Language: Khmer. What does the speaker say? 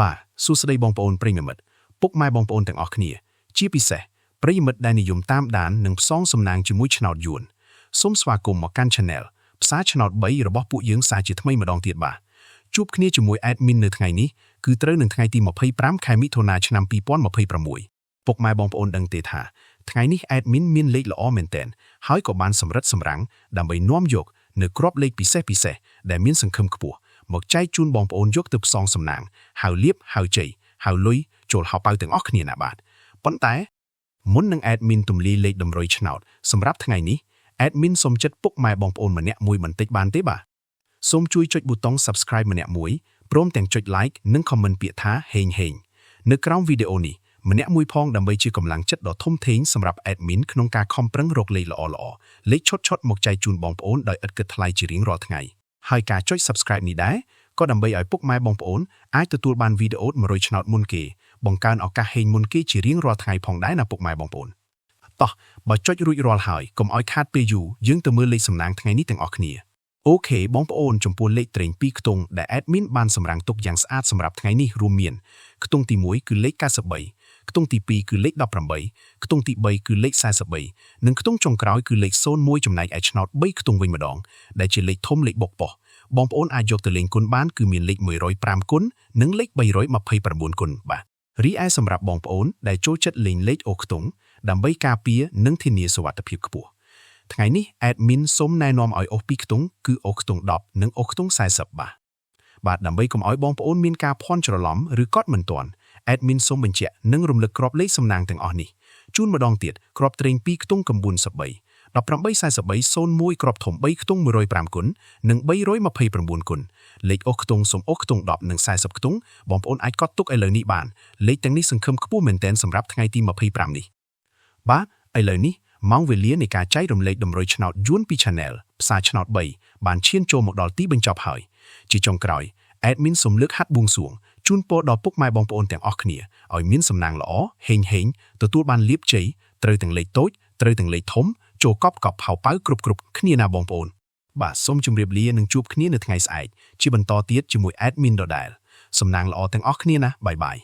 បាទសួស្តីបងប្អូនប្រិយមិត្តពុកម៉ែបងប្អូនទាំងអស់គ្នាជាពិសេសប្រិយមិត្តដែលនិយមតាមដាននិងផ្សងសំណាងជាមួយឆ្នោតយួនសូមស្វាគមន៍មកកាន់ Channel ផ្សារឆ្នោត3របស់ពួកយើងសាជាថ្មីម្ដងទៀតបាទជួបគ្នាជាមួយ Admin នៅថ្ងៃនេះគឺត្រូវនឹងថ្ងៃទី25ខែមិថុនាឆ្នាំ2026ពុកម៉ែបងប្អូនដឹងទេថាថ្ងៃនេះ Admin មានលេខល្អមែនទែនហើយក៏បានសម្រិតសម្រាំងដើម្បីនាំយកនៅក្របលេខពិសេសដែលមានសង្ឃឹមខ្ពស់មកចែកជូនបងប្អូនយកទៅផ្សងសំណាងហៅលៀបហៅជ័យហៅលុយចូលហៅប៉ៅទាំងអស់គ្នាណាបាទប៉ុន្តែមុននឹង Admin ទម្លាយលេខតម្រុយឆ្នោតសម្រាប់ថ្ងៃនេះ Admin សូមចិត្តពុកម៉ែបងប្អូនម្នាក់មួយបន្តិចបានទេបាទសូមជួយចុចប៊ូតុង Subscribe ម្នាក់មួយព្រមទាំងចុច Like និង Comment ពាក្យថាហេងនៅក្រោមវីដេអូនេះម្នាក់មួយផងដើម្បីជាកម្លាំងចិត្តដ៏ធំធេងសម្រាប់ Admin ក្នុងការខំប្រឹងរកលេខល្អលេខឈុតមកចែកជូនបងប្អូនដោយឥតគិតថ្លៃជារៀងរាល់ថ្ងៃហើយការចុច Subscribe នេះដែរក៏ដើម្បីឲ្យពុកម៉ែបងប្អូនអាចទទួលបានវីដេអូ100ឆ្នោតមុនគេបង្កើនឱកាសហេងមុនគេជារៀងរាល់ថ្ងៃផងដែរណាពុកម៉ែបងប្អូនតោះបើចុចរួចរាល់ហើយកុំឲ្យខាតពេលយូរយើងទៅមើលលេខសំណាងថ្ងៃនេះទាំងអស់គ្នាអូខេបងប្អូនចំពោះលេខត្រេង2ខ្ទង់ដែល Admin បានសម្រាំងទុកយ៉ាងស្អាតសម្រាប់ថ្ងៃនេះរួមមានខ្ទង់ទី1គឺលេខ93ខ្ទង់ទី2គឺលេខ18ខ្ទង់ទី3គឺលេខ43និងខ្ទង់ចុងក្រោយគឺលេខ01ចំណែកឯឆ្នោត3ខ្ទង់វិញម្ដងដែលជាលេខធំលេខបុកប៉ុសបងប្អូនអាចយកទៅលេងគុណបានគឺមានលេខ105គុណនិងលេខ329គុណបាទរីឯសម្រាប់បងប្អូនដែលចូលចិត្តលេងលេខអូខ្ទង់ដើម្បីការពារនិងធានាសុវត្ថិភាពខ្ពស់ថ្ងៃនេះ Admin សូមណែនាំឲ្យអូស2ខ្ទង់គឺអូខ្ទង់10និងអូខ្ទង់40បាទដើម្បីកុំឲ្យបងប្អូនមានការភ័ន្តច្រឡំឬកត់មិនទាន់ Admin សូមបញ្ជាក់និងរំលឹកក្របលេខសំណាងទាំងអស់នេះជូនម្ដងទៀតក្របត្រេង2ខ្ទង់913 184301ក្របធំ3ខ្ទង់105គុណនិង329គុណលេខអូសខ្ទង់សូមអូសខ្ទង់10និង40ខ្ទង់បងប្អូនអាចកត់ទុកឥឡូវនេះបានលេខទាំងនេះសង្ឃឹមខ្ពស់មែនទែនសម្រាប់ថ្ងៃទី25នេះបាទឥឡូវនេះម៉ោងវេលានៃការចែករំលែកតម្រុយឆ្នោតយួនពី Channel ផ្សារឆ្នោត3បានឈានចូលមកដល់ទីបញ្ចប់ហើយជាចុងក្រោយ Admin សូមលើកហាត់បួងសួងជូនពរដល់ពុកម៉ែបងប្អូនទាំងអស់គ្នាឲ្យមានសំណាងល្អហេងទទួលបានលាភជ័យត្រូវទាំងលេខតូចត្រូវទាំងលេខធំចូលកប់ហៅប៉ៅគ្រប់គ្នាណាបងប្អូនបាទសូមជម្រាបលានិងជួបគ្នានៅថ្ងៃស្អែកជាបន្តទៀតជាមួយ Admin ដដែលសំណាងល្អទាំងអស់គ្នាណាបាយ